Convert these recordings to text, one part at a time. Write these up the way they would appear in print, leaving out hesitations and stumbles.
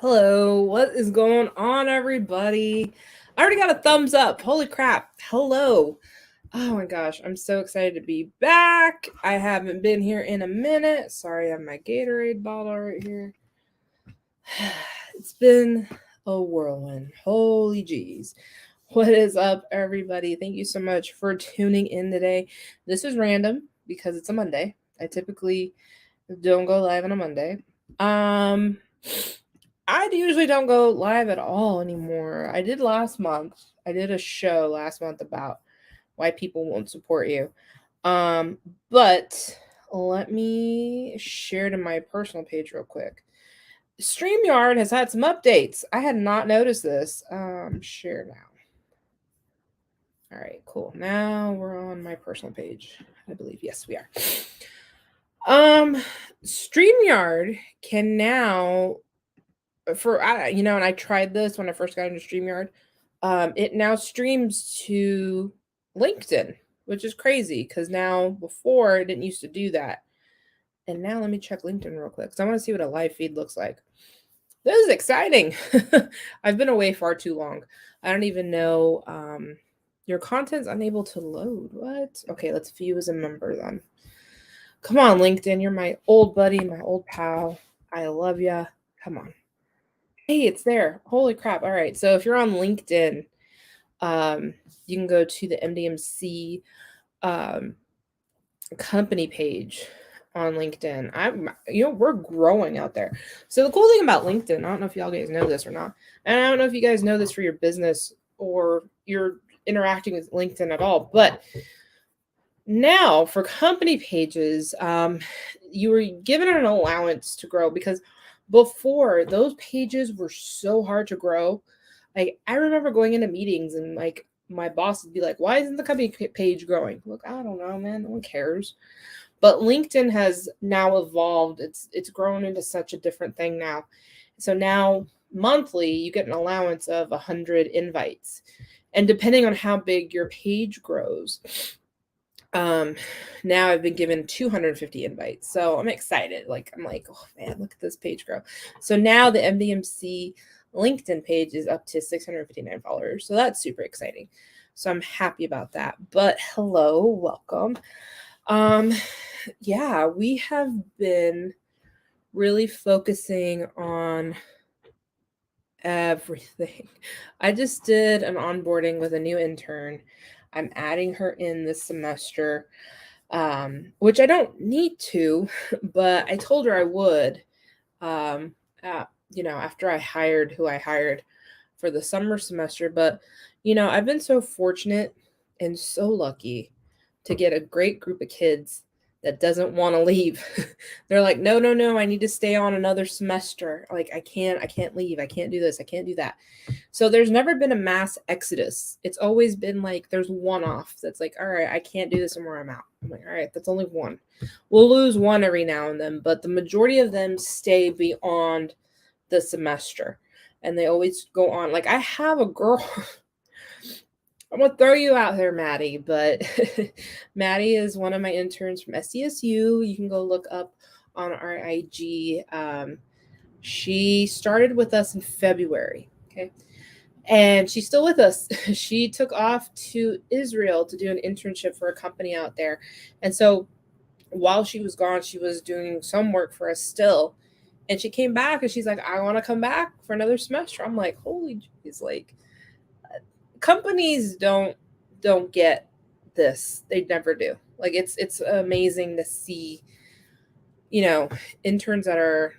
Hello, what is going on, everybody? I already got a thumbs up. Holy crap. Hello. Oh my gosh, I'm so excited to be back. I haven't been here in a minute. Sorry, I have my Gatorade bottle right here. It's been a whirlwind. Holy jeez. What is up, everybody? Thank you so much for tuning in today. This is random because it's a Monday. I typically don't go live on a Monday. I usually don't go live at all anymore. I did last month. I did a show last month about why people won't support you. But let me share to my personal page real quick. StreamYard has had some updates. I had not noticed this. Share now. All right, cool. Now we're on my personal page. I believe. Yes, we are. StreamYard can now and I tried this when I first got into StreamYard. It now streams to LinkedIn, which is crazy because now before it didn't used to do that. And now let me check LinkedIn real quick because I want to see what a live feed looks like. This is exciting. I've been away far too long. I don't even know. Your content's unable to load. What? Okay, let's view as a member then. Come on, LinkedIn. You're my old buddy, my old pal. I love ya. Come on. Hey, it's there. Holy crap. All right. So if you're on LinkedIn, you can go to the MDMC company page on LinkedIn. We're growing out there. So the cool thing about LinkedIn, I don't know if y'all guys know this or not, and I don't know if you guys know this for your business or you're interacting with LinkedIn at all, but now for company pages, you were given an allowance to grow because before those pages were so hard to grow. Like I remember going into meetings and like my boss would be like, "Why isn't the company page growing?" Look, I don't know, man. No one cares. But LinkedIn has now evolved. It's grown into such a different thing now. So now monthly you get an allowance of 100 invites, and depending on how big your page grows, now I've been given 250 invites. So I'm excited. I'm like, oh man, look at this page grow. So now the MDMC LinkedIn page is up to 659 followers. So that's super exciting. So I'm happy about that. But hello, welcome. Yeah, we have been really focusing on everything. I just did an onboarding with a new intern. I'm adding her in this semester, which I don't need to, but I told her I would. After I hired who I hired for the summer semester. But I've been so fortunate and so lucky to get a great group of kids that doesn't want to leave. They're like, no, I need to stay on another semester. Like I can't leave. I can't do this. I can't do that. So there's never been a mass exodus. It's always been like there's one off that's like, all right, I can't do this anymore. I'm out. I'm like, all right, that's only one. We'll lose one every now and then, but the majority of them stay beyond the semester and they always go on. Like I have a girl. I'm gonna throw you out there, Maddie, but Maddie is one of my interns from SDSU. You can go look up on our IG. She started with us in February, okay? And she's still with us. She took off to Israel to do an internship for a company out there. And so while she was gone, she was doing some work for us still. And she came back and she's like, I want to come back for another semester. I'm like, holy jeez, like companies don't get this. They never do. Like it's amazing to see, interns that are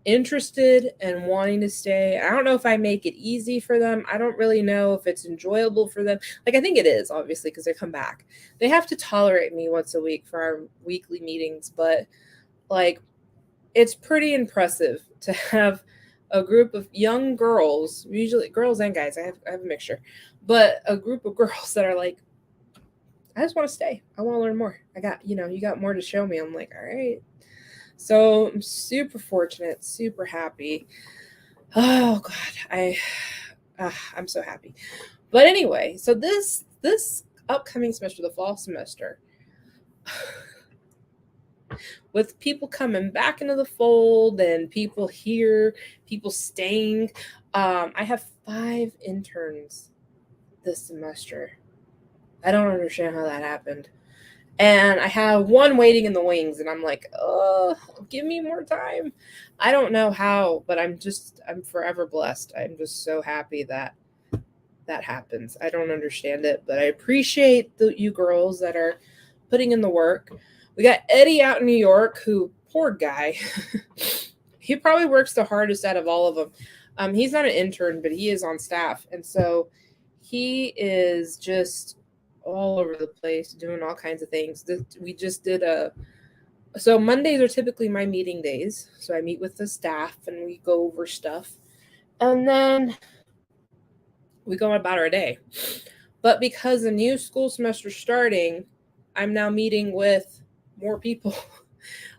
interested and wanting to stay. I don't know if I make it easy for them. I don't really know if it's enjoyable for them. Like I think it is, obviously, because they come back. They have to tolerate me once a week for our weekly meetings, but like it's pretty impressive to have a group of young girls, usually girls and guys. I have a mixture, but a group of girls that are like, I just want to stay. I want to learn more. You got more to show me. I'm like, all right. So I'm super fortunate, super happy. Oh God, I'm so happy. But anyway, so this upcoming semester, the fall semester, with people coming back into the fold and people here, people staying. I have 5 interns this semester. I don't understand how that happened. And I have 1 waiting in the wings, and I'm like, oh, give me more time. I don't know how, but I'm forever blessed. I'm just so happy that that happens. I don't understand it, but I appreciate you girls that are putting in the work. We got Eddie out in New York, who, poor guy, he probably works the hardest out of all of them. He's not an intern, but he is on staff. And so he is just all over the place doing all kinds of things. We just did so Mondays are typically my meeting days. So I meet with the staff and we go over stuff. And then we go about our day. But because the new school semester starting, I'm now meeting with more people.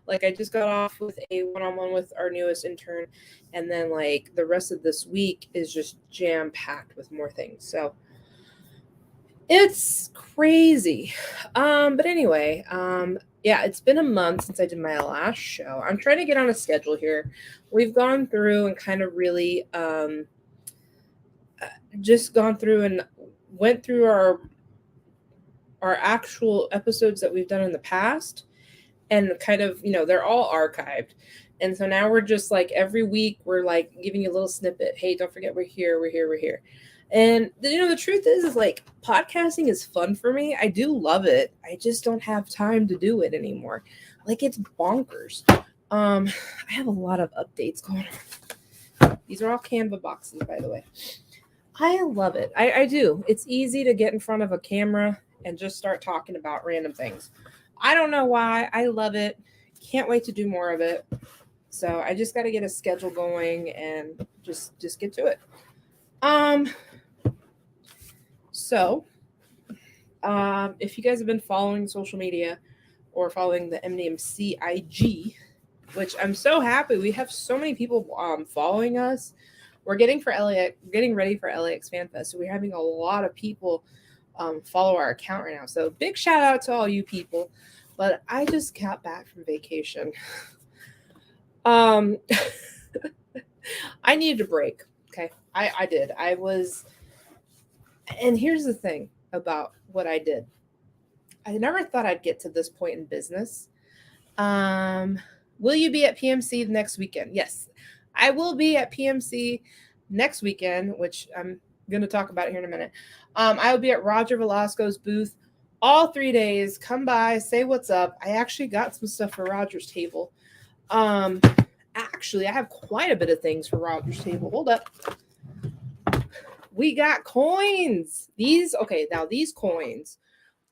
Like I just got off with a one-on-one with our newest intern, and then like the rest of this week is just jam-packed with more things. So it's crazy. But anyway, yeah, it's been a month since I did my last show. I'm trying to get on a schedule here. We've gone through and kind of really just gone through and went through our actual episodes that we've done in the past, and kind of, they're all archived. And so now we're just like every week we're like giving you a little snippet. Hey, don't forget we're here. And the truth is like podcasting is fun for me. I do love it. I just don't have time to do it anymore. Like it's bonkers. I have a lot of updates going on. These are all Canva boxes, by the way. I love it. I do. It's easy to get in front of a camera and just start talking about random things. I don't know why. I love it. Can't wait to do more of it. So I just got to get a schedule going and just get to it. So if you guys have been following social media or following the MDMC IG, which I'm so happy, we have so many people following us. We're getting ready for LAX Fan Fest, so we're having a lot of people follow our account right now. So big shout out to all you people. But I just got back from vacation. I needed a break. Okay, I did. And here's the thing about what I did. I never thought I'd get to this point in business. Will you be at PMC next weekend? Yes, I will be at PMC next weekend, which I'm going to talk about it here in a minute. I will be at Roger Velasco's booth all 3 days. Come by, say what's up. I actually got some stuff for Roger's table. Actually, I have quite a bit of things for Roger's table. Hold up. We got coins. These coins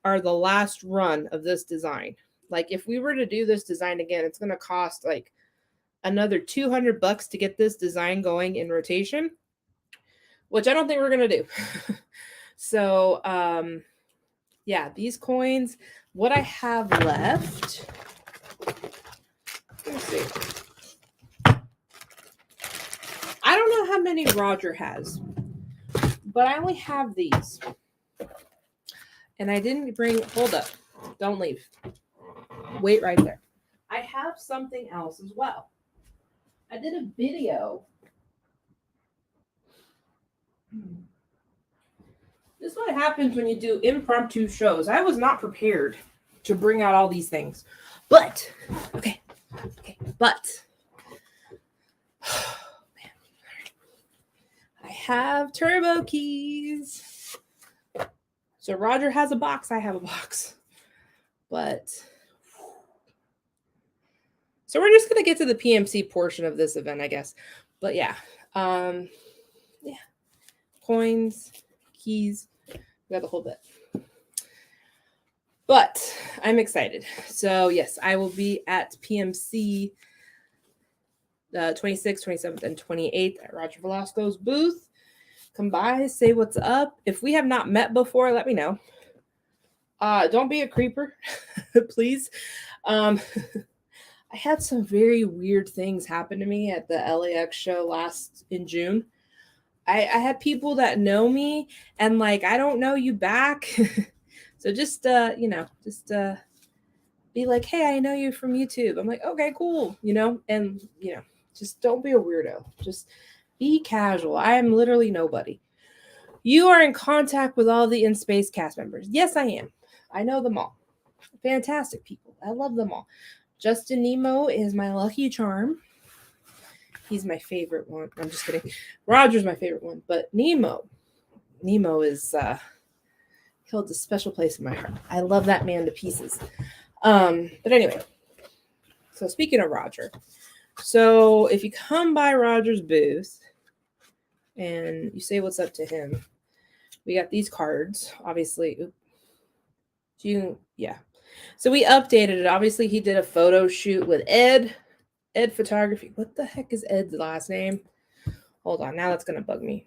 are the last run of this design. Like if we were to do this design again, it's going to cost like another $200 to get this design going in rotation, which I don't think we're going to do. So, yeah, these coins, what I have left, let me see. I don't know how many Roger has, but I only have these. And I didn't bring, hold up, don't leave. Wait right there. I have something else as well. I did a video. This is what happens when you do impromptu shows. I was not prepared to bring out all these things. But, but, oh, man. I have turbo keys. So Roger has a box, I have a box. But, so we're just going to get to the PMC portion of this event, I guess. But yeah, yeah, coins, keys, we got the whole bit. But I'm excited. So yes, I will be at PMC the 26th, 27th, and 28th at Roger Velasco's booth. Come by, say what's up. If we have not met before, let me know. Don't be a creeper, please. I had some very weird things happen to me at the LAX show in June. I had people that know me and like, I don't know you back. So just, be be like, hey, I know you from YouTube. I'm like, okay, cool. And just don't be a weirdo. Just be casual. I am literally nobody. You are in contact with all the In Space cast members. Yes, I am. I know them all. Fantastic people. I love them all. Justin Nemo is my lucky charm. He's my favorite one. I'm just kidding. Roger's my favorite one. But Nemo is held a special place in my heart. I love that man to pieces. But anyway, so speaking of Roger, so if you come by Roger's booth and you say what's up to him, we got these cards, obviously. So we updated it. Obviously, he did a photo shoot with Ed Photography. What the heck is Ed's last name? Hold on, now that's gonna bug me.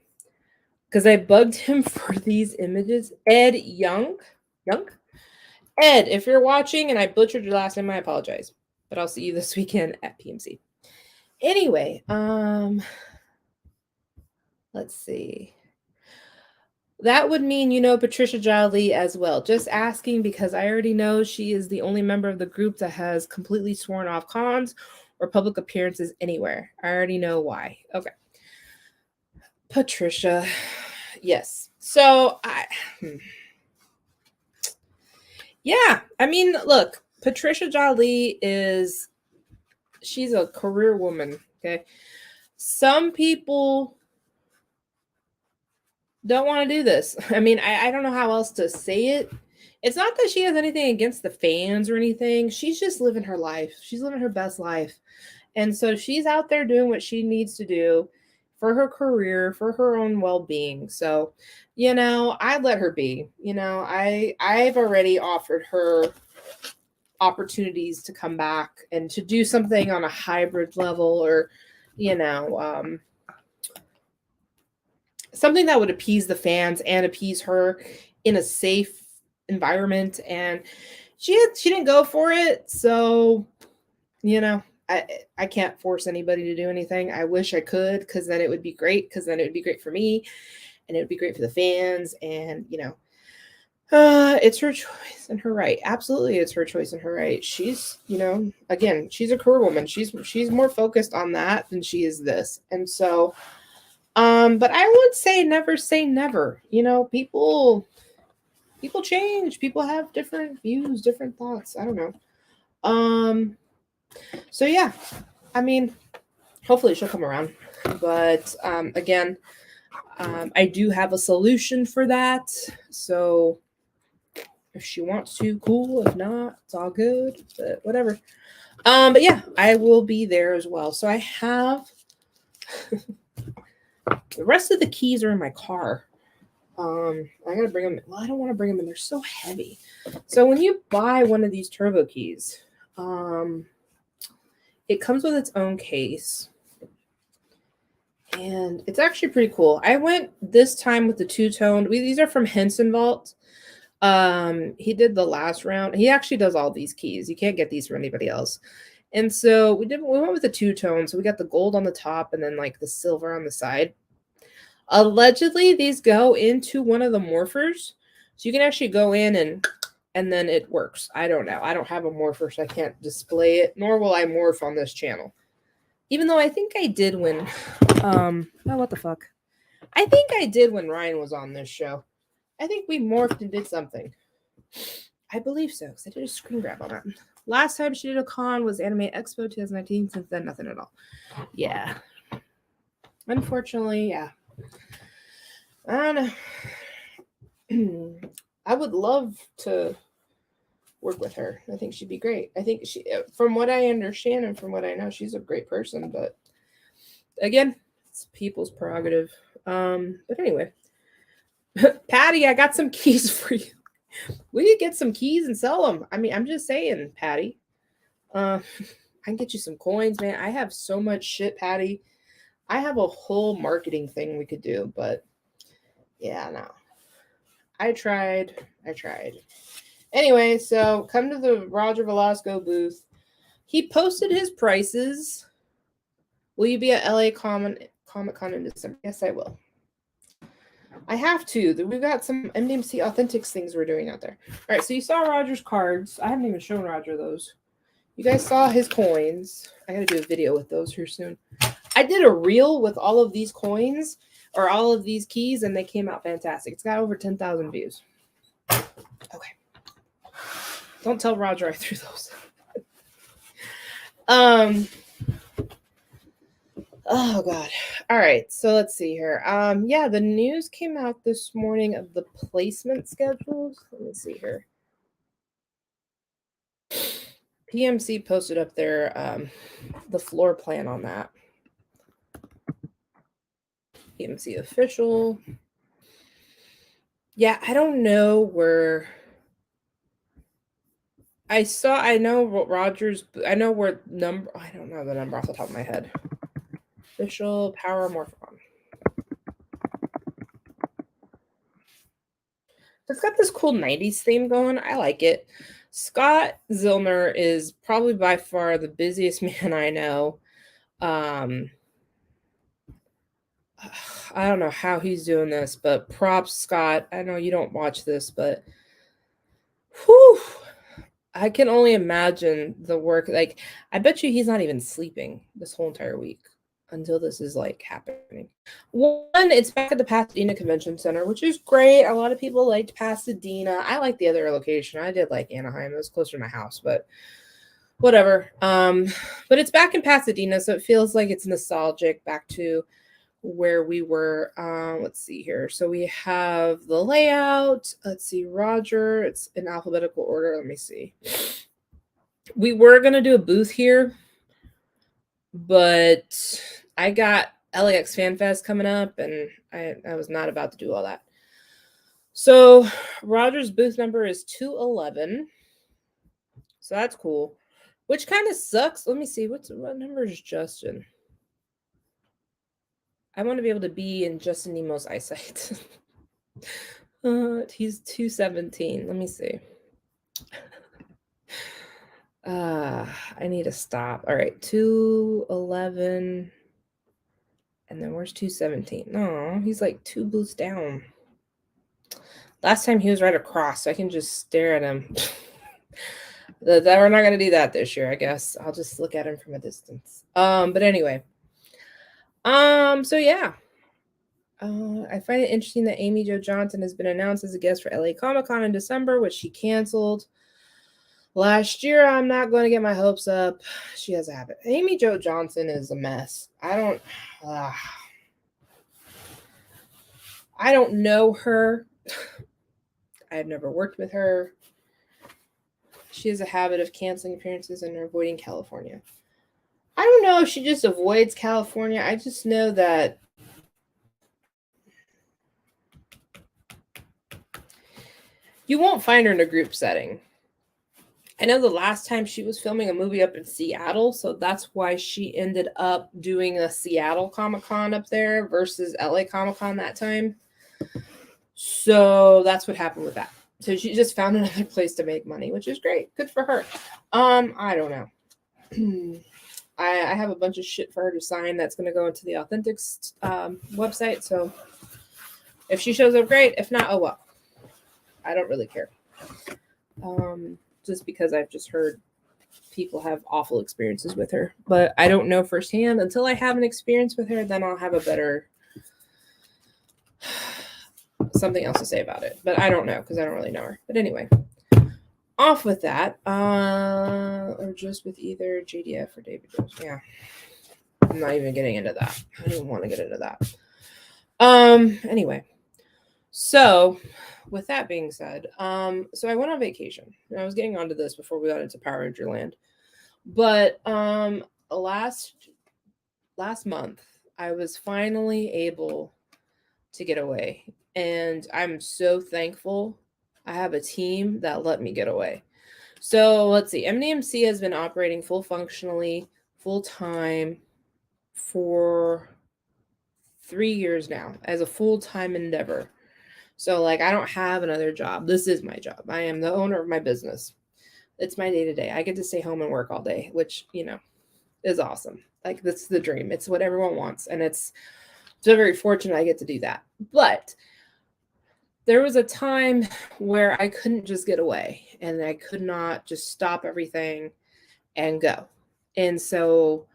Because I bugged him for these images. Ed Young? Ed, if you're watching and I butchered your last name, I apologize. But I'll see you this weekend at PMC. Anyway, let's see. That would mean, Patricia Jolie as well. Just asking because I already know she is the only member of the group that has completely sworn off cons or public appearances anywhere. I already know why. Okay. Patricia. Yes. So yeah, I mean, look, Patricia Jolie she's a career woman, okay? Some people don't want to do this. I mean, I don't know how else to say it. It's not that she has anything against the fans or anything. She's just living her life. She's living her best life. And so she's out there doing what she needs to do for her career, for her own well-being. So, I'd let her be. I've already offered her opportunities to come back and to do something on a hybrid level or, something that would appease the fans and appease her in a safe environment. And she didn't go for it. So, I can't force anybody to do anything. I wish I could, because then it would be great, for me and it would be great for the fans. And, it's her choice and her right. Absolutely, it's her choice and her right. She's, again, she's a career woman. She's more focused on that than she is this. And so, but I would say never. People change. People have different views, different thoughts. I don't know. So yeah, I mean, hopefully she'll come around. But again, I do have a solution for that. So if she wants to, cool. If not, it's all good. But whatever. But yeah, I will be there as well. So I have the rest of the keys are in my car. I gotta bring them. Well, I don't want to bring them in. They're so heavy. So when you buy one of these turbo keys, it comes with its own case. And it's actually pretty cool. I went this time with the two-toned. These are from Henson Vault. He did the last round. He actually does all these keys. You can't get these from anybody else. And so we went with the two-tone. So we got the gold on the top and then like the silver on the side. Allegedly, these go into one of the morphers. So you can actually go in and then it works. I don't know. I don't have a morpher, so I can't display it, nor will I morph on this channel. Even though I think I did when what the fuck? I think I did when Ryan was on this show. I think we morphed and did something. I believe so, because I did a screen grab on that. Last time she did a con was Anime Expo 2019. Since then, nothing at all. Yeah. Unfortunately, yeah. I don't know. I would love to work with her. I think she'd be great. I think from what I understand and from what I know, she's a great person. But again, it's people's prerogative. But anyway, Patty, I got some keys for you. Will you get some keys and sell them? I mean, I'm just saying, Patty. I can get you some coins, man. I have so much shit, Patty. I have a whole marketing thing we could do, but yeah, no. I tried. Anyway, so come to the Roger Velasco booth. He posted his prices. Will you be at LA Comic Con in December? Yes, I will. I have to. We've got some MDMC Authentics things we're doing out there. All right, so you saw Roger's cards. I haven't even shown Roger those. You guys saw his coins. I gotta do a video with those here soon. I did a reel with all of these coins or all of these keys, and they came out fantastic. It's got over 10,000 views. Okay. Don't tell Roger I threw those. Oh God. All right. So let's see here. Yeah, the news came out this morning of the placement schedules. Let me see here. PMC posted up there the floor plan on that. PMC official. Yeah, I don't know where. I know what Rogers. I know where number. I don't know the number off the top of my head. Official Power Morphicon. It's got this cool 90s theme going. I like it. Scott Zillner is probably by far the busiest man I know. I don't know how he's doing this, but props, Scott. I know you don't watch this, but whew, I can only imagine the work. Like, I bet you he's not even sleeping this whole entire week until this is like happening. One, it's back at the Pasadena Convention Center, which is great. A lot of people liked Pasadena. I like the other location. I did like Anaheim. It was closer to my house, but whatever. But it's back in Pasadena, so it feels like it's nostalgic back to where we were. Let's see here. So we have the layout. Let's see, Roger. It's in alphabetical order. Let me see. We were going to do a booth here, but I got LAX Fan Fest coming up, and I was not about to do all that. So Roger's booth number is 211. So that's cool. Which kind of sucks. Let me see. What number is Justin? I want to be able to be in Justin Nemo's eyesight. He's 217. Let me see. I need to stop. All right, 211. And then where's 217? No, he's like 2 booths down. Last time he was right across, so I can just stare at him. We're not going to do that this year, I guess. I'll just look at him from a distance. But anyway. So yeah. I find it interesting that Amy Jo Johnson has been announced as a guest for LA Comic-Con in December, which she canceled last year. I'm not going to get my hopes up. She has a habit. Amy Jo Johnson is a mess. I don't know her. I've never worked with her. She has a habit of canceling appearances and avoiding California. I don't know if she just avoids California. I just know that you won't find her in a group setting. I know the last time she was filming a movie up in Seattle, so that's why she ended up doing a Seattle Comic-Con up there versus LA Comic-Con that time. So that's what happened with that. So she just found another place to make money, which is great. Good for her. I don't know. I have a bunch of shit for her to sign that's going to go into the Authentics website. So if she shows up, great. If not, oh well. I don't really care. Just because I've just heard people have awful experiences with her. But I don't know firsthand. Until I have an experience with her, then I'll have a better something else to say about it. But I don't know because I don't really know her. But anyway, off with that. Or just with either JDF or David Jones. Yeah. I'm not even getting into that. I don't even want to get into that. Anyway. So with that being said, so I went on vacation. And I was getting onto this before we got into Power Ranger Land. But last month, I was finally able to get away. And I'm so thankful I have a team that let me get away. So let's see. MDMC has been operating functionally, full time for 3 years now as a full-time endeavor. So like I don't have another job. This is my job. I am the owner of my business. It's my day-to-day. I get to stay home and work all day, which, is awesome. Like that's the dream. It's what everyone wants. And it's so very fortunate I get to do that. But there was a time where I couldn't just get away and I could not just stop everything and go. And so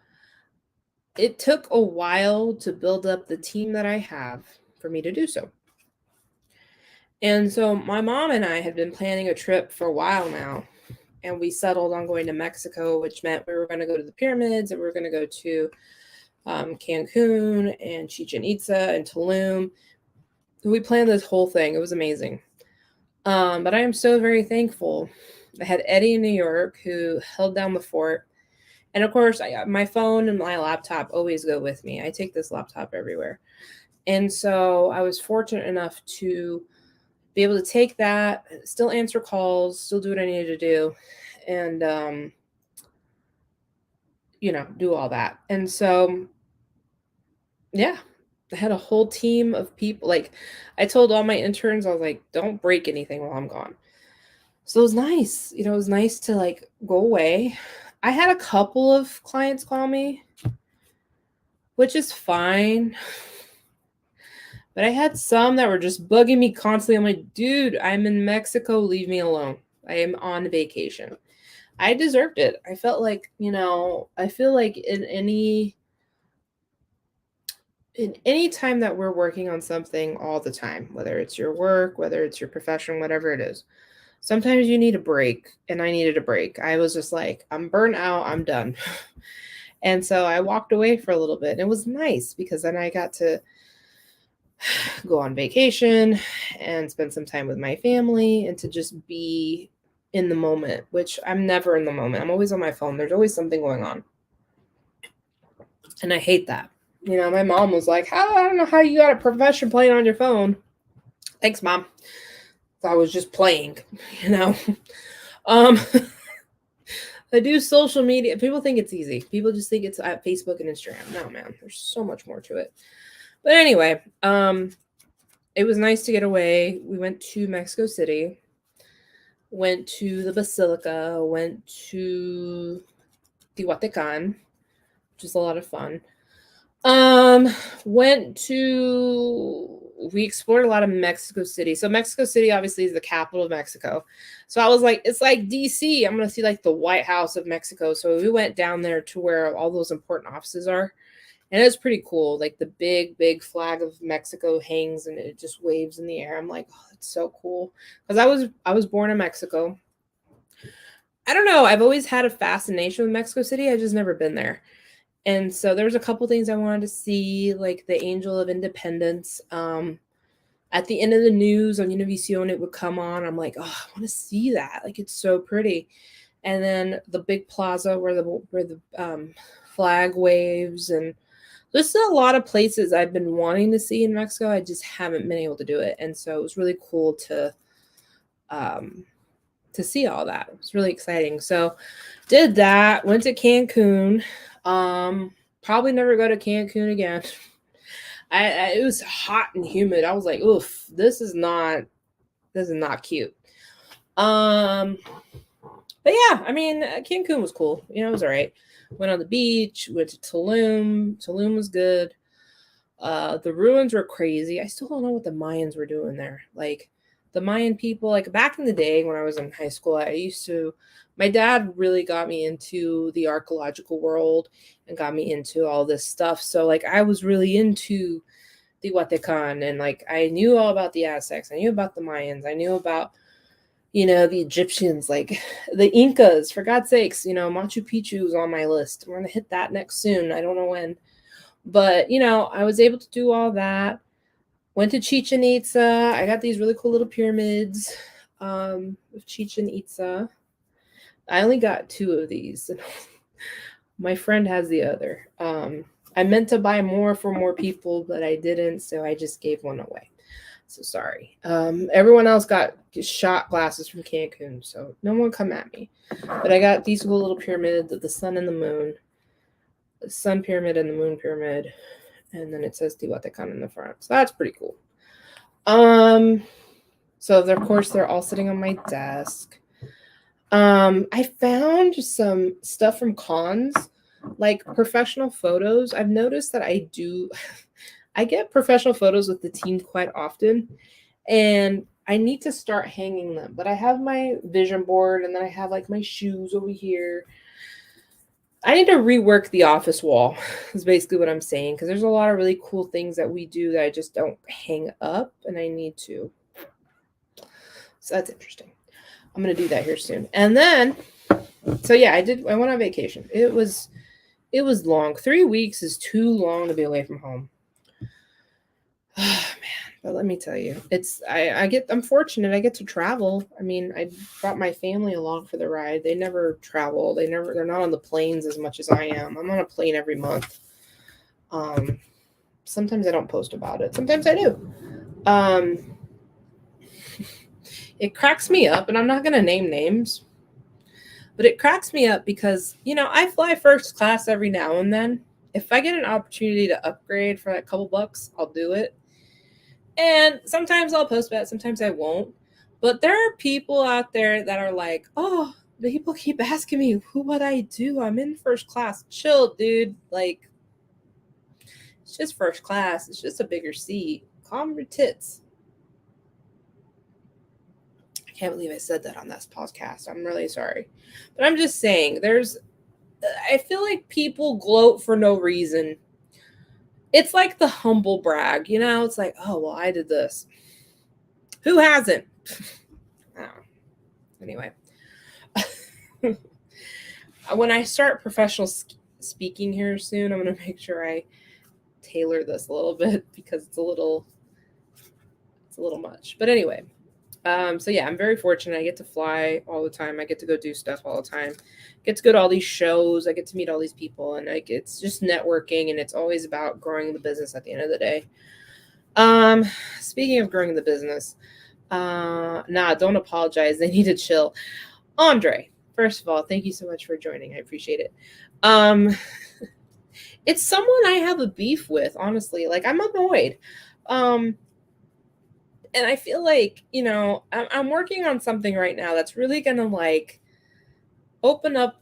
it took a while to build up the team that I have for me to do so. And so my mom and I had been planning a trip for a while now, and we settled on going to Mexico, which meant we were going to go to the pyramids and we were going to go to Cancun and Chichen Itza and Tulum. We planned this whole thing. It was amazing. But I am so very thankful. I had Eddie in New York who held down the fort. And of course, my phone and my laptop always go with me. I take this laptop everywhere. And so I was fortunate enough to be able to take that, still answer calls, still do what I needed to do, and, do all that. And so, yeah, I had a whole team of people. Like, I told all my interns, I was like, don't break anything while I'm gone. So it was nice. It was nice to like go away. I had a couple of clients call me, which is fine. But I had some that were just bugging me constantly. I'm like, dude, I'm in Mexico. Leave me alone. I am on vacation. I deserved it. I felt like, I feel like in any time that we're working on something all the time, whether it's your work, whether it's your profession, whatever it is, sometimes you need a break. And I needed a break. I was just like, I'm burnt out. I'm done. And so I walked away for a little bit. And it was nice because then I got to go on vacation and spend some time with my family and to just be in the moment, which I'm never in the moment. I'm always on my phone. There's always something going on. And I hate that. My mom was like, I don't know how you got a profession playing on your phone. Thanks, Mom. I was just playing, I do social media. People think it's easy. People just think it's at Facebook and Instagram. No, man, there's so much more to it. But anyway, it was nice to get away. We went to Mexico City, went to the Basilica, went to Teotihuacan, which is a lot of fun. We explored a lot of Mexico City. So Mexico City obviously is the capital of Mexico. So I was like, it's like DC. I'm going to see like the White House of Mexico. So we went down there to where all those important offices are. And it's pretty cool. Like the big flag of Mexico hangs and it just waves in the air. I'm like, oh, it's so cool. Because I was born in Mexico. I don't know. I've always had a fascination with Mexico City. I've just never been there. And so there was a couple things I wanted to see, like the Angel of Independence. At the end of the news on Univision, it would come on. I'm like, oh, I want to see that. Like it's so pretty. And then the big plaza where the flag waves, and there's still a lot of places I've been wanting to see in Mexico. I just haven't been able to do it. And so it was really cool to see all that. It was really exciting. So did that, went to Cancun. Probably never go to Cancun again. It was hot and humid. I was like, oof, this is not cute. But yeah, I mean, Cancun was cool. It was all right. Went on the beach, went to Tulum. Tulum was good. The ruins were crazy. I still don't know what the Mayans were doing there. Like the Mayan people, like back in the day when I was in high school, my dad really got me into the archaeological world and got me into all this stuff. So like I was really into the Teotihuacan, and like I knew all about the Aztecs. I knew about the Mayans. I knew about the Egyptians, like the Incas, for God's sakes. Machu Picchu is on my list. I'm going to hit that next soon. I don't know when. But, I was able to do all that. Went to Chichen Itza. I got these really cool little pyramids of Chichen Itza. I only got 2 of these. My friend has the other. I meant to buy more for more people, but I didn't, so I just gave one away. So sorry. Everyone else got shot glasses from Cancun, so no one come at me. But I got these cool little pyramids of the sun and the moon. The sun pyramid and the moon pyramid. And then it says Teotihuacan in the front. So that's pretty cool. So of course they're all sitting on my desk. I found some stuff from cons, like professional photos. I've noticed that I get professional photos with the team quite often. And I need to start hanging them. But I have my vision board, and then I have like my shoes over here. I need to rework the office wall, is basically what I'm saying, because there's a lot of really cool things that we do that I just don't hang up, and I need to. So that's interesting. I'm going to do that here soon. And then, so yeah, I went on vacation. It was long. 3 weeks is too long to be away from home. Oh, man. But let me tell you, I'm fortunate. I get to travel. I mean, I brought my family along for the ride. They never travel. They're not on the planes as much as I am. I'm on a plane every month. Sometimes I don't post about it. Sometimes I do. It cracks me up, and I'm not going to name names, but it cracks me up because, I fly first class every now and then. If I get an opportunity to upgrade for a couple bucks, I'll do it. And sometimes I'll post about it, sometimes I won't. But there are people out there that are like, oh, the people keep asking me, who would I do? I'm in first class. Chill, dude. Like, it's just first class. It's just a bigger seat. Calm your tits. I can't believe I said that on this podcast. I'm really sorry. But I'm just saying, I feel like people gloat for no reason. It's like the humble brag, it's like, oh, well, I did this. Who hasn't? Oh. Anyway. When I start professional speaking here soon, I'm going to make sure I tailor this a little bit because it's a little much. But anyway, so yeah, I'm very fortunate. I get to fly all the time. I get to go do stuff all the time. Get to go to all these shows. I get to meet all these people, and it's just networking, and it's always about growing the business at the end of the day. Speaking of growing the business, don't apologize. They need to chill. Andre, first of all, thank you so much for joining. I appreciate it. It's someone I have a beef with, honestly. Like, I'm annoyed. And I feel like, I'm working on something right now that's really going to like open up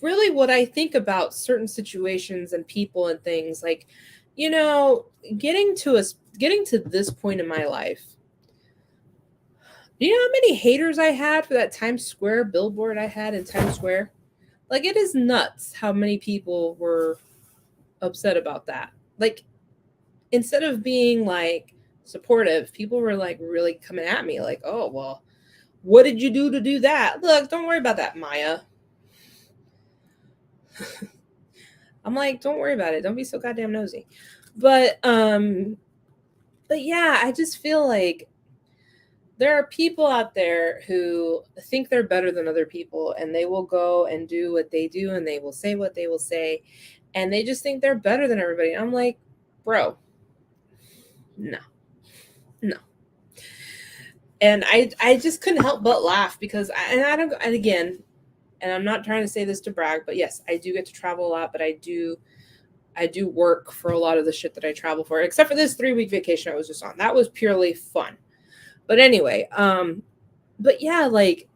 really what I think about certain situations and people and things. Like, getting to this point in my life. Do you know how many haters I had for that Times Square billboard I had in Times Square? Like, it is nuts how many people were upset about that. Like, instead of being like supportive, people were like really coming at me like, oh, well, what did you do to do that? Look, don't worry about that, Maya. I'm like, don't worry about it. Don't be so goddamn nosy. But yeah, I just feel like there are people out there who think they're better than other people, and they will go and do what they do, and they will say what they will say, and they just think they're better than everybody. And I'm like, bro, no. And I just couldn't help but laugh because and I'm not trying to say this to brag, but yes, I do get to travel a lot, but I do work for a lot of the shit that I travel for, except for this 3-week vacation I was just on. That was purely fun. But anyway, but yeah, like,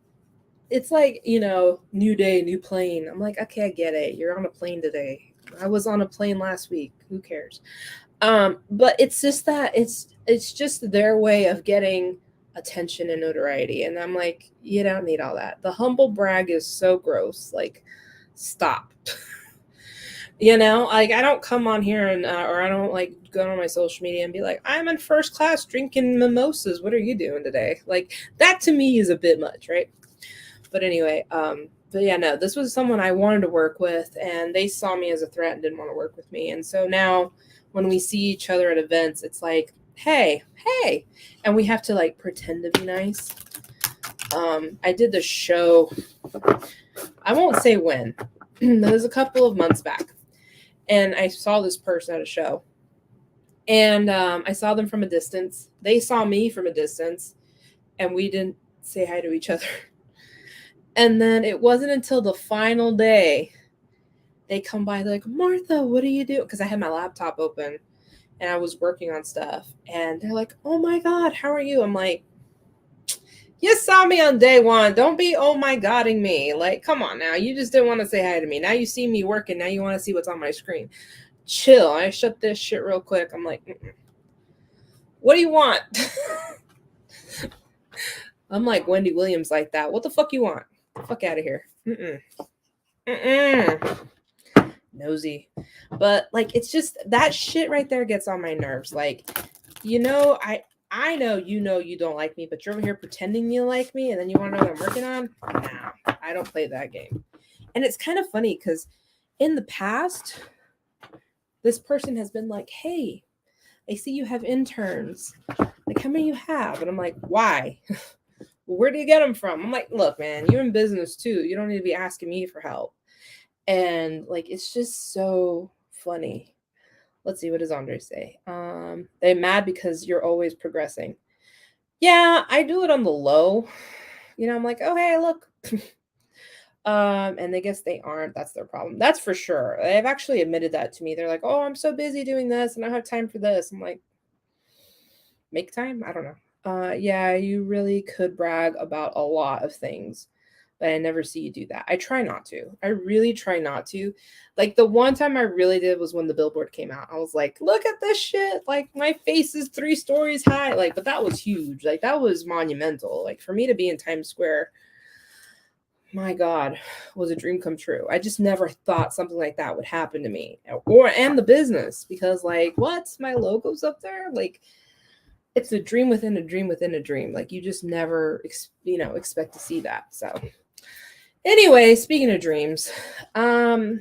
it's like, new day, new plane. I'm like, okay, I get it. You're on a plane today. I was on a plane last week. Who cares? But it's just that it's just their way of getting attention and notoriety. And I'm like, you don't need all that. The humble brag is so gross. Like, stop. Like, I don't come on here and or I don't like go on my social media and be like, I'm in first class drinking mimosas. What are you doing today? Like, that to me is a bit much, right? But anyway, but yeah, no, this was someone I wanted to work with, and they saw me as a threat and didn't want to work with me. And so now when we see each other at events, it's like, hey, and we have to like pretend to be nice. I did the show, I won't say when, it was a couple of months back, and I saw this person at a show, and I saw them from a distance. They saw me from a distance, and we didn't say hi to each other. And then it wasn't until the final day they come by, they're like, Martha, what are you doing? Because I had my laptop open and I was working on stuff. And they're like, oh my God, how are you? I'm like, you saw me on day one. Don't be oh my godding me. Like, come on now. You just didn't want to say hi to me. Now you see me working. Now you want to see what's on my screen. Chill. I shut this shit real quick. I'm like, what do you want? I'm like Wendy Williams like that. What the fuck you want? Get the fuck out of here. Nosy. But like it's just that shit right there gets on my nerves. Like, I know you don't like me, but you're over here pretending you like me, and then you want to know what I'm working on? Nah, I don't play that game. And it's kind of funny because in the past, this person has been like, hey, I see you have interns. Like, how many you have? And I'm like, why? Where do you get them from? I'm like, look, man, you're in business too. You don't need to be asking me for help. And like, it's just so funny. Let's see, what does Andre say? They're mad because you're always progressing. Yeah, I do it on the low. I'm like, oh hey, look. And they guess they aren't. That's their problem. That's for sure. They've actually admitted that to me. They're like, oh, I'm so busy doing this and I don't have time for this. I'm like, make time? I don't know. Yeah, you really could brag about a lot of things, but I never see you do that. I try not to. I really try not to. Like the one time I really did was when the billboard came out. I was like, look at this shit. Like my face is 3 stories high. Like, but that was huge. Like that was monumental. Like for me to be in Times Square, my God, was a dream come true. I just never thought something like that would happen to me and the business because like, what? My logo's up there? Like, it's a dream within a dream within a dream. Like you just never, expect to see that. So anyway, speaking of dreams, I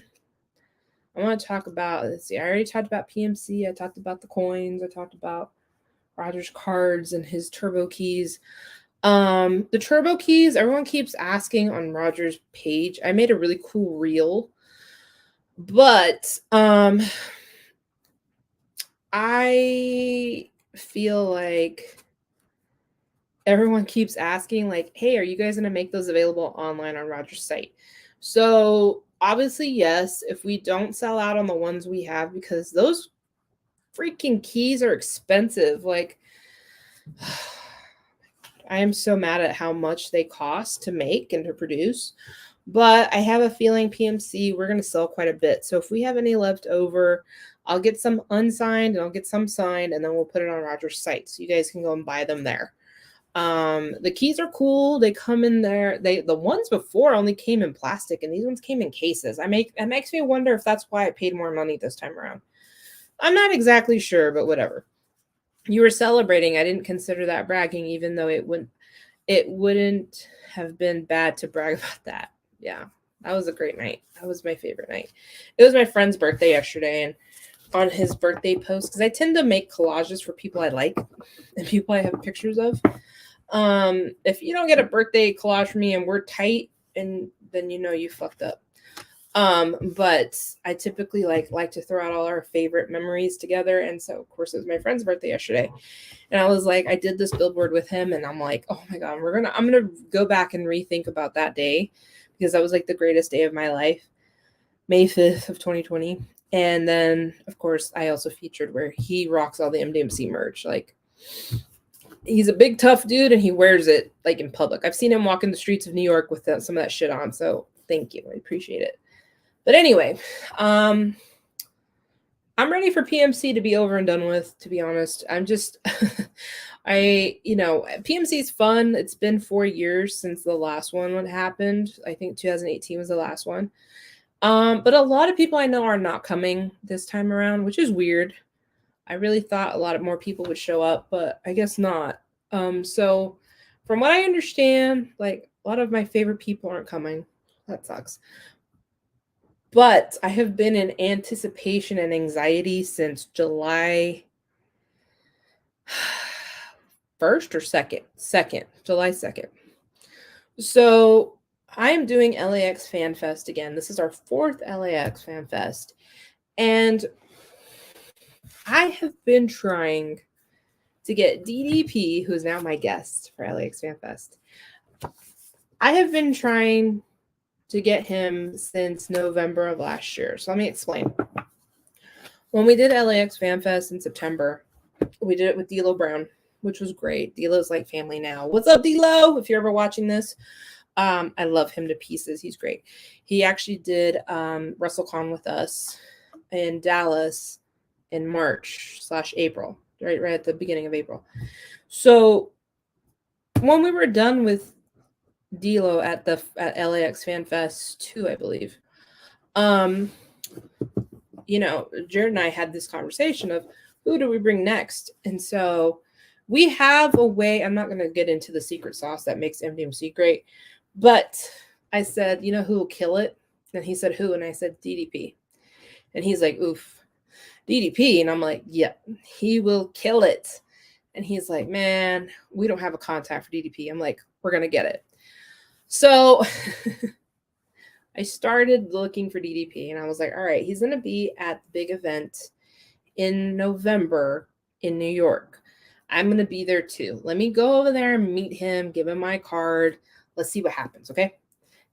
want to talk about, let's see, I already talked about PMC. I talked about the coins. I talked about Roger's cards and his turbo keys. The turbo keys, everyone keeps asking on Roger's page. I made a really cool reel, but I feel like everyone keeps asking like, hey, are you guys going to make those available online on Roger's site? So obviously, yes, if we don't sell out on the ones we have, because those freaking keys are expensive. Like, I am so mad at how much they cost to make and to produce. But I have a feeling PMC, we're going to sell quite a bit. So if we have any left over, I'll get some unsigned and I'll get some signed, and then we'll put it on Roger's site. So you guys can go and buy them there. The keys are cool. They come in there. The ones before only came in plastic, and these ones came in cases. It makes me wonder if that's why I paid more money this time around. I'm not exactly sure, but whatever. You were celebrating. I didn't consider that bragging, even though it wouldn't have been bad to brag about that. Yeah, that was a great night. That was my favorite night. It was my friend's birthday yesterday, and on his birthday post, because I tend to make collages for people I like and people I have pictures of. If you don't get a birthday collage from me and we're tight, and then you fucked up. But I typically like to throw out all our favorite memories together. And so of course it was my friend's birthday yesterday. And I was like, I did this billboard with him, and I'm like, oh my God, I'm gonna go back and rethink about that day, because that was like the greatest day of my life. May 5th of 2020. And then of course I also featured where he rocks all the MDMC merch. Like, he's a big tough dude and he wears it like in public. I've seen him walk in the streets of New York with some of that shit on. So thank you. I appreciate it. But anyway, I'm ready for PMC to be over and done with, to be honest. I'm just, PMC is fun. It's been 4 years since the last one happened. I think 2018 was the last one. But a lot of people I know are not coming this time around, which is weird. I really thought a lot more people would show up, but I guess not. So from what I understand, like a lot of my favorite people aren't coming. That sucks. But I have been in anticipation and anxiety since July 1st or 2nd? July 2nd. So I am doing LAX Fan Fest again. This is our 4th LAX Fan Fest. And I have been trying to get DDP, who is now my guest for LAX Fan Fest. I have been trying to get him since November of last year. So let me explain. When we did LAX Fan Fest in September, we did it with D'Lo Brown, which was great. D'Lo's like family now. What's up, D'Lo? If you're ever watching this, I love him to pieces. He's great. He actually did WrestleCon with us in Dallas in March/April, right at the beginning of April. So when we were done with D'Lo at LAX Fan Fest 2, I believe. Um, Jared and I had this conversation of who do we bring next? And so we have a way, I'm not going to get into the secret sauce that makes MDMC great, but I said, who will kill it? And he said, who? And I said, DDP. And he's like, oof, DDP. And I'm like, yep, he will kill it. And he's like, man, we don't have a contact for DDP. I'm like, we're going to get it. So I started looking for DDP and I was like, all right, he's going to be at the big event in November in New York. I'm going to be there too. Let me go over there and meet him, give him my card. Let's see what happens. Okay.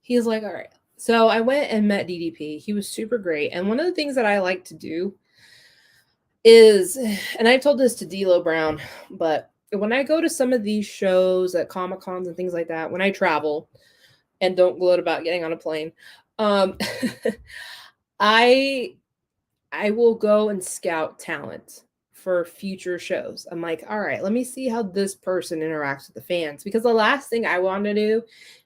He's like, all right. So I went and met DDP. He was super great. And one of the things that I like to do is, and I told this to D'Lo Brown, but when I go to some of these shows at Comic-Cons and things like that, when I travel and don't gloat about getting on a plane, I will go and scout talent for future shows. I'm like, all right, let me see how this person interacts with the fans, because the last thing I want to do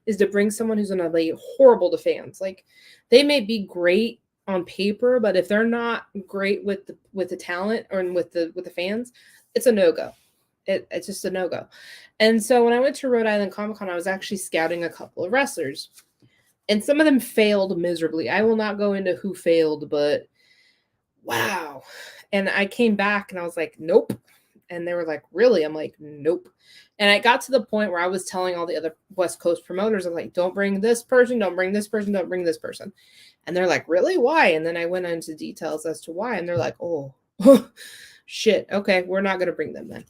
is to bring someone who's going to be horrible to fans. Like, they may be great on paper, but if they're not great with the talent or with the fans, it's a no-go. It's just a no-go. And so when I went to Rhode Island Comic-Con, I was actually scouting a couple of wrestlers, and some of them failed miserably. I will not go into who failed, but wow. And I came back and I was like, nope. And they were like, really? I'm like, nope. And I got to the point where I was telling all the other West Coast promoters, I'm like, don't bring this person, don't bring this person, don't bring this person. And they're like, really? Why? And then I went into details as to why. And they're like, oh, shit. Okay, we're not going to bring them then.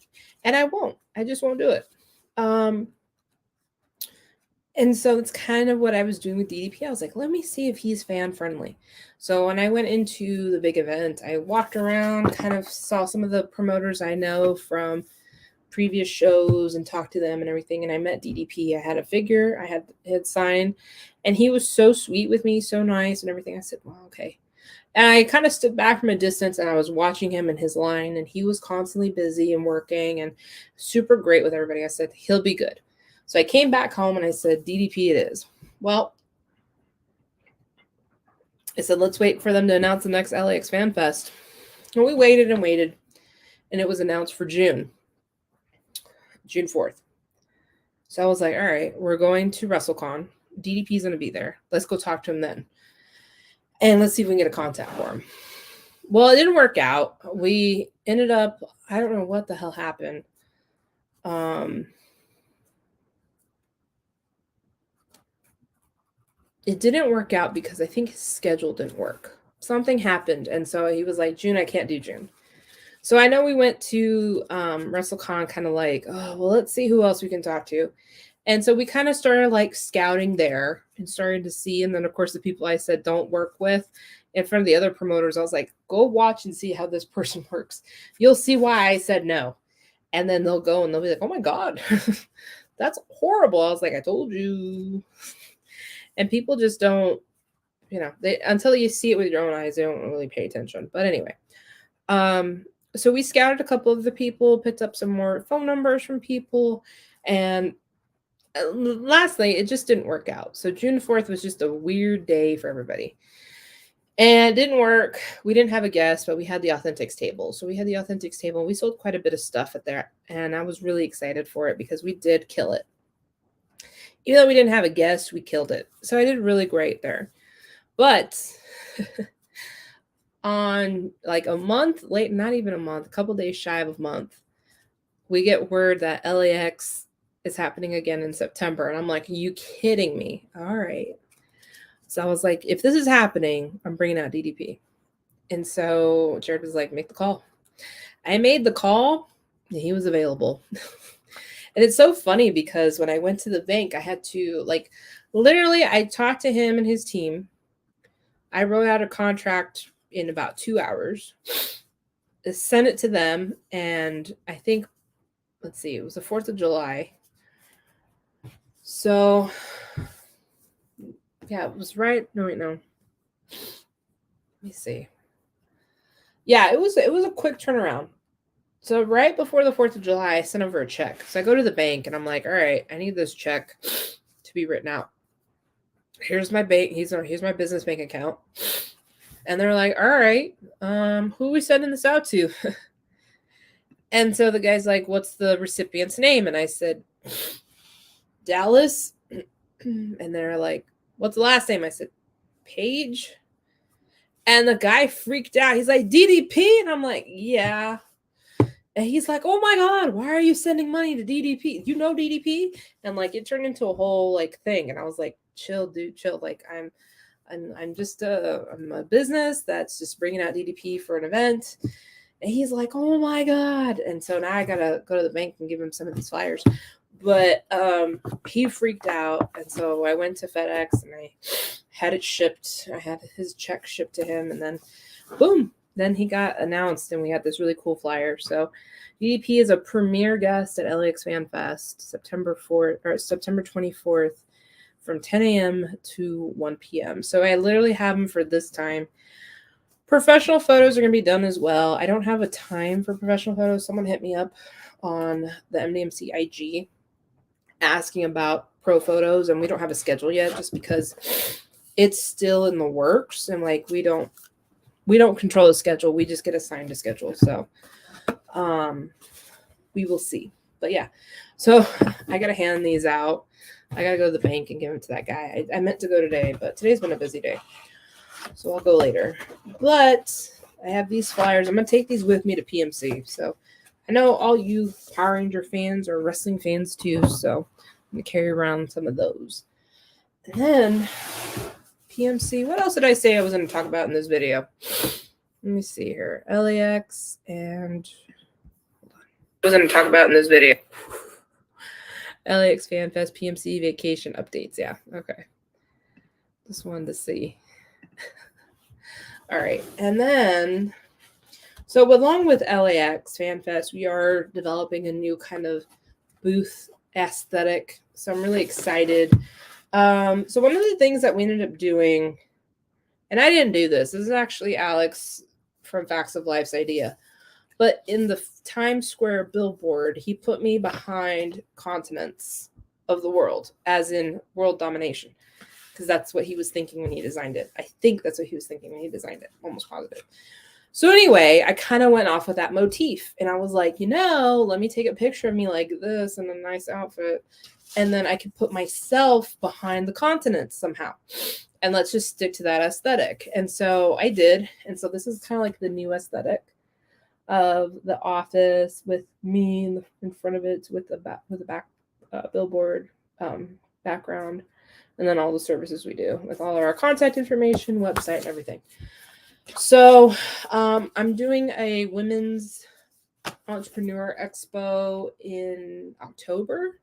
And I won't. I just won't do it. And so it's kind of what I was doing with DDP. I was like, let me see if he's fan friendly. So when I went into the big event, I walked around, kind of saw some of the promoters I know from previous shows and talked to them and everything. And I met DDP. I had a figure I had signed, and he was so sweet with me, so nice and everything. I said, well, okay. And I kind of stood back from a distance and I was watching him in his line, and he was constantly busy and working and super great with everybody. I said, he'll be good. So I came back home and I said, DDP it is. Well, I said, let's wait for them to announce the next LAX Fan Fest. And we waited and waited, and it was announced for June 4th. So I was like, all right, we're going to WrestleCon. DDP's going to be there. Let's go talk to him then. And let's see if we can get a contact for him. Well, it didn't work out. We ended up, I don't know what the hell happened. It didn't work out because I think his schedule didn't work. Something happened. And so he was like, June, I can't do June. So I know we went to WrestleCon kind of like, oh, well, let's see who else we can talk to. And so we kind of started like scouting there and started to see. And then, of course, the people I said don't work with in front of the other promoters, I was like, go watch and see how this person works. You'll see why I said no. And then they'll go and they'll be like, oh, my God, that's horrible. I was like, I told you. And people just don't, they until you see it with your own eyes, they don't really pay attention. But anyway, so we scouted a couple of the people, picked up some more phone numbers from people, and lastly, it just didn't work out. So June 4th was just a weird day for everybody. And it didn't work. We didn't have a guest, but we had the Authentics table. So we had the Authentics table, and we sold quite a bit of stuff at there. And I was really excited for it because we did kill it. Even though we didn't have a guest, we killed it. So I did really great there. But on like a month late, not even a month, a couple days shy of a month, we get word that LAX is happening again in September. And I'm like, are you kidding me? All right. So I was like, if this is happening, I'm bringing out DDP. And so Jared was like, make the call. I made the call, and he was available. And it's so funny because when I went to the bank, I had to literally, I talked to him and his team. I wrote out a contract in about 2 hours, sent it to them. And I think, let's see, it was the 4th of July. So yeah, it was right. No, wait, no. Let me see. Yeah, it was a quick turnaround. So right before the 4th of July, I sent over a check. So I go to the bank and I'm like, all right, I need this check to be written out. Here's my bank. Here's my business bank account. And they're like, all right, who are we sending this out to? And so the guy's like, what's the recipient's name? And I said, Dallas. And they're like, what's the last name? I said, Page. And the guy freaked out. He's like, DDP? And I'm like, yeah. And he's like, oh my God, why are you sending money to DDP? You know DDP? And like, it turned into a whole like thing. And I was like, chill, dude, chill. Like, I'm just I'm a business that's just bringing out DDP for an event. And he's like, oh my God. And so now I got to go to the bank and give him some of these flyers. But he freaked out. And so I went to FedEx and I had it shipped. I had his check shipped to him. And then boom, then he got announced and we had this really cool flyer. So DDP is a premier guest at LAX Fan Fest, September 24th from 10 a.m. to 1 p.m. So I literally have him for this time. Professional photos are going to be done as well. I don't have a time for professional photos. Someone hit me up on the MDMC IG asking about pro photos, and we don't have a schedule yet just because it's still in the works, and like we don't control the schedule. We just get assigned a schedule. So we will see. But yeah, so I got to hand these out. I got to go to the bank and give them to that guy. I meant to go today, but today's been a busy day. So I'll go later. But I have these flyers. I'm going to take these with me to PMC. So I know all you Power Ranger fans are wrestling fans too. So I'm going to carry around some of those. And then PMC. What else did I say I was going to talk about in this video? Let me see here. LAX and... I was going to talk about in this video. LAX Fan Fest PMC vacation updates. Yeah. Okay. Just wanted to see. All right. And then, so along with LAX Fan Fest, we are developing a new kind of booth aesthetic. So I'm really excited. So one of the things that we ended up doing, and I didn't do this. This is actually Alex from Facts of Life's idea. But in the Times Square billboard, he put me behind continents of the world, as in world domination. Because that's what he was thinking when he designed it. I think that's what he was thinking when he designed it. Almost positive. So anyway, I kind of went off with that motif. And I was like, let me take a picture of me like this in a nice outfit. And then I could put myself behind the continents somehow. And let's just stick to that aesthetic. And so I did. And so this is kind of like the new aesthetic of the office with me in front of it with the back billboard background, and then all the services we do with all of our contact information, website, and everything. So I'm doing a women's entrepreneur expo in October.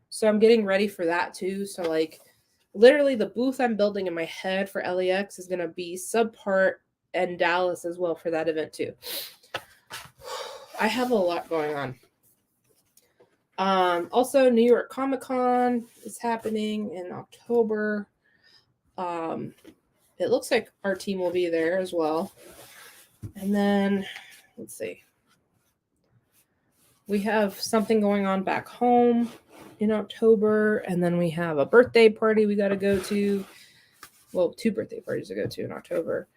So I'm getting ready for that too. So like literally the booth I'm building in my head for LAX is going to be subpart and Dallas as well for that event too. I have a lot going on. Also, New York Comic Con is happening in October. It looks like our team will be there as well. And then, let's see. We have something going on back home in October. And then we have a birthday party we got to go to. Well, 2 birthday parties to go to in October.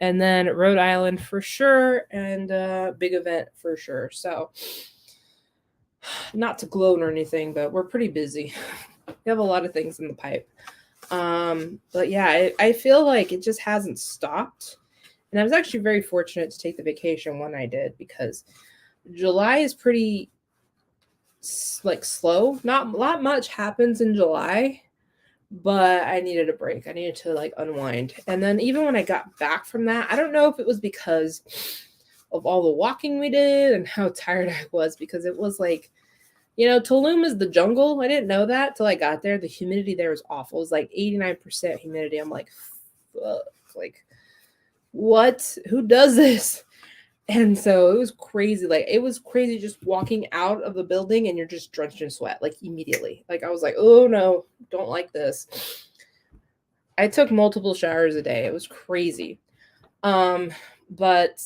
And then Rhode Island for sure, and a big event for sure. So, not to gloat or anything, but we're pretty busy. We have a lot of things in the pipe. But yeah, I feel like it just hasn't stopped. And I was actually very fortunate to take the vacation when I did, because July is pretty like slow. Not much happens in July. But I needed a break. I needed to like unwind. And then even when I got back from that, I don't know if it was because of all the walking we did and how tired I was, because it was like, Tulum is the jungle. I didn't know that till I got there. The humidity there was awful. It was like 89% humidity. I'm like, fuck, like, what? Who does this? And so it was crazy. Like, it was crazy just walking out of the building and you're just drenched in sweat, like immediately. Like, I was like, oh no, don't like this. I took multiple showers a day. It was crazy. But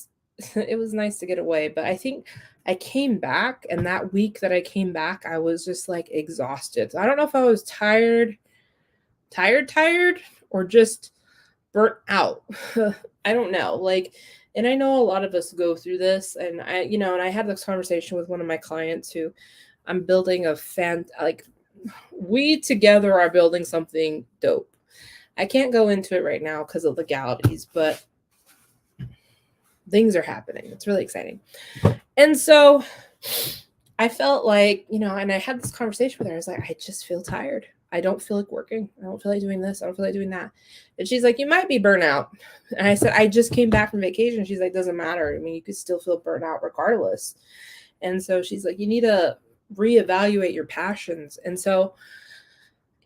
it was nice to get away. But I think I came back, and that week that I came back, I was just like exhausted. So I don't know if I was tired, or just burnt out. I don't know. Like, and I know a lot of us go through this, and and I had this conversation with one of my clients who I'm building we together are building something dope. I can't go into it right now because of legalities, but things are happening. It's really exciting. And so I felt like, and I had this conversation with her. I was like, I just feel tired. I don't feel like working. I don't feel like doing this. I don't feel like doing that. And she's like, you might be burnt out. And I said, I just came back from vacation. She's like, doesn't matter. I mean, you could still feel burnt out regardless. And so she's like, you need to reevaluate your passions. And so,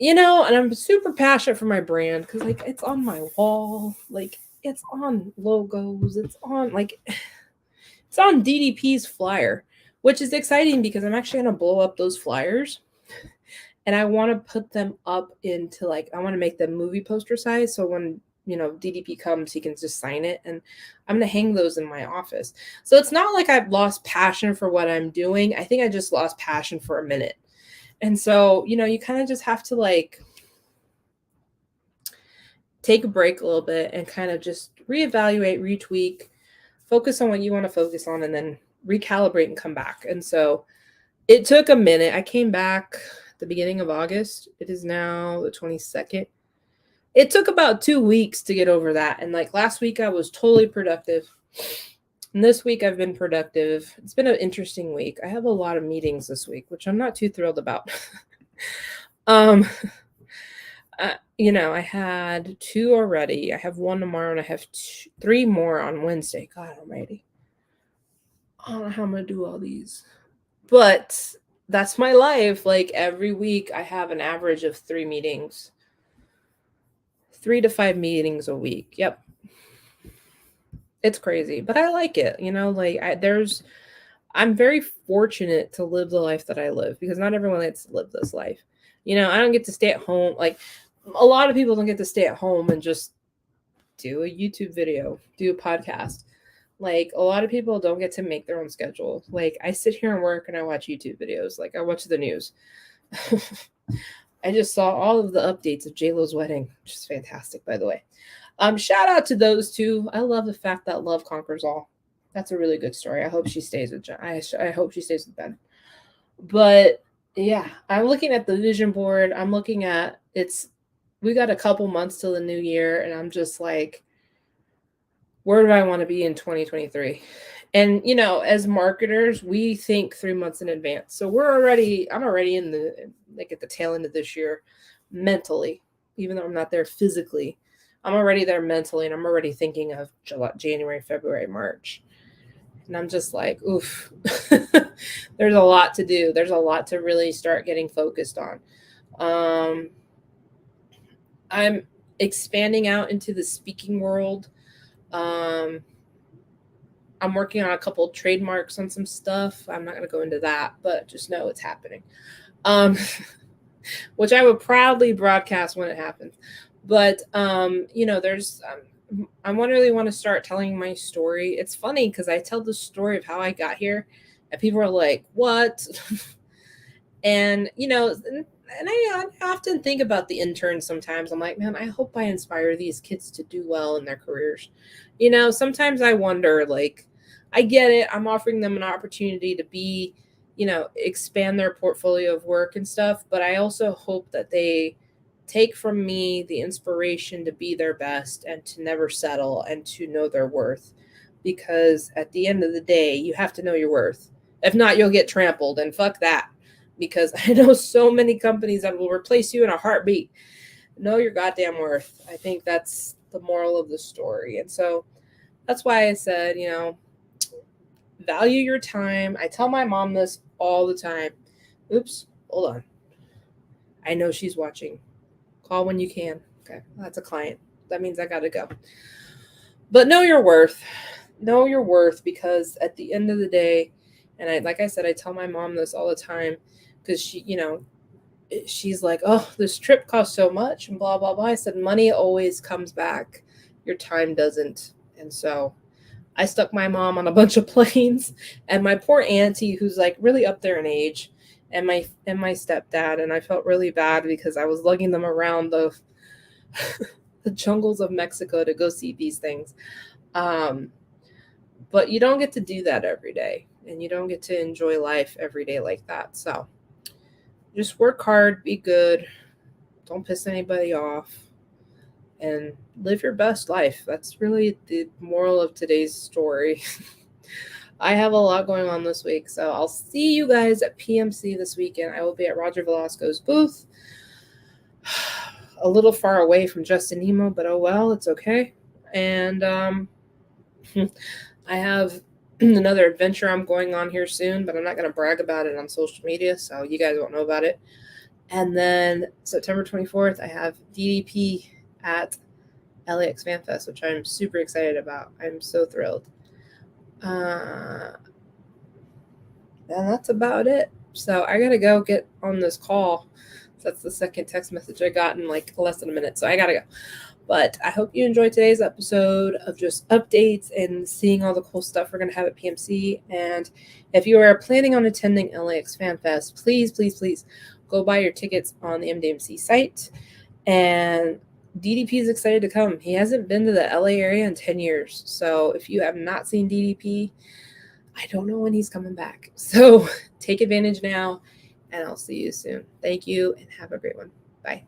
and I'm super passionate for my brand because, like, it's on my wall. Like, it's on logos. It's on, it's on DDP's flyer, which is exciting because I'm actually going to blow up those flyers. And I want to put them up into, I want to make them movie poster size. So when, DDP comes, he can just sign it. And I'm going to hang those in my office. So it's not like I've lost passion for what I'm doing. I think I just lost passion for a minute. And so, you kind of just have to take a break a little bit and kind of just reevaluate, retweak, focus on what you want to focus on, and then recalibrate and come back. And so it took a minute. I came back the beginning of August. It is now the 22nd. It took about 2 weeks to get over that. And last week I was totally productive. And this week I've been productive. It's been an interesting week. I have a lot of meetings this week, which I'm not too thrilled about. I had 2 already. I have 1 tomorrow, and I have 3 more on Wednesday. God almighty. I don't know how I'm going to do all these. But that's my life. Every week I have an average of 3 meetings. 3 to 5 meetings a week. Yep. It's crazy, but I like it. I'm very fortunate to live the life that I live because not everyone gets to live this life. I don't get to stay at home. A lot of people don't get to stay at home and just do a YouTube video, do a podcast. A lot of people don't get to make their own schedule. I sit here and work and I watch YouTube videos. I watch the news. I just saw all of the updates of J-Lo's wedding, which is fantastic, by the way. Shout out to those 2. I love the fact that love conquers all. That's a really good story. I hope she stays with John. I hope she stays with Ben. But yeah, I'm looking at the vision board. I'm looking at we got a couple months till the new year, and I'm just like, where do I want to be in 2023? And, as marketers, we think 3 months in advance. So I'm already in at the tail end of this year mentally, even though I'm not there physically. I'm already there mentally, and I'm already thinking of January, February, March. And I'm just like, oof, there's a lot to do. There's a lot to really start getting focused on. I'm expanding out into the speaking world. I'm working on a couple of trademarks on some stuff. I'm not going to go into that, but just know it's happening. Which I would proudly broadcast when it happens. But, there's, I really want to start telling my story. It's funny because I tell the story of how I got here and people are like, what? And, and I often think about the interns sometimes. I'm like, man, I hope I inspire these kids to do well in their careers. Sometimes I wonder, I get it. I'm offering them an opportunity to be, expand their portfolio of work and stuff. But I also hope that they take from me the inspiration to be their best and to never settle and to know their worth. Because at the end of the day, you have to know your worth. If not, you'll get trampled, and fuck that. Because I know so many companies that will replace you in a heartbeat. Know your goddamn worth. I think that's the moral of the story. And so that's why I said, value your time. I tell my mom this all the time. Oops, hold on. I know she's watching. Call when you can. Okay, that's a client. That means I gotta go. But know your worth. Know your worth, because at the end of the day, and like I said, I tell my mom this all the time, because she's like, oh, this trip costs so much and blah, blah, blah. I said, money always comes back. Your time doesn't. And so I stuck my mom on a bunch of planes, and my poor auntie, who's like really up there in age, and my stepdad, and I felt really bad because I was lugging them around the the jungles of Mexico to go see these things. Um, but you don't get to do that every day, and you don't get to enjoy life every day like that. So just work hard, be good, don't piss anybody off, and live your best life. That's really the moral of today's story. I have a lot going on this week, so I'll see you guys at PMC this weekend. I will be at Roger Velasco's booth. A little far away from Justin Nemo, but oh well, it's okay. And I have another adventure I'm going on here soon, but I'm not going to brag about it on social media, so you guys won't know about it. And then September 24th, I have DDP at LAX Fan Fest, which I'm super excited about. I'm so thrilled. And that's about it. So I gotta go get on this call. That's the second text message I got in like less than a minute. So I gotta go. But I hope you enjoyed today's episode of just updates and seeing all the cool stuff we're going to have at PMC. And if you are planning on attending LAX Fan Fest, please, please, please go buy your tickets on the MDMC site. And DDP is excited to come. He hasn't been to the LA area in 10 years. So if you have not seen DDP, I don't know when he's coming back. So take advantage now, and I'll see you soon. Thank you, and have a great one. Bye.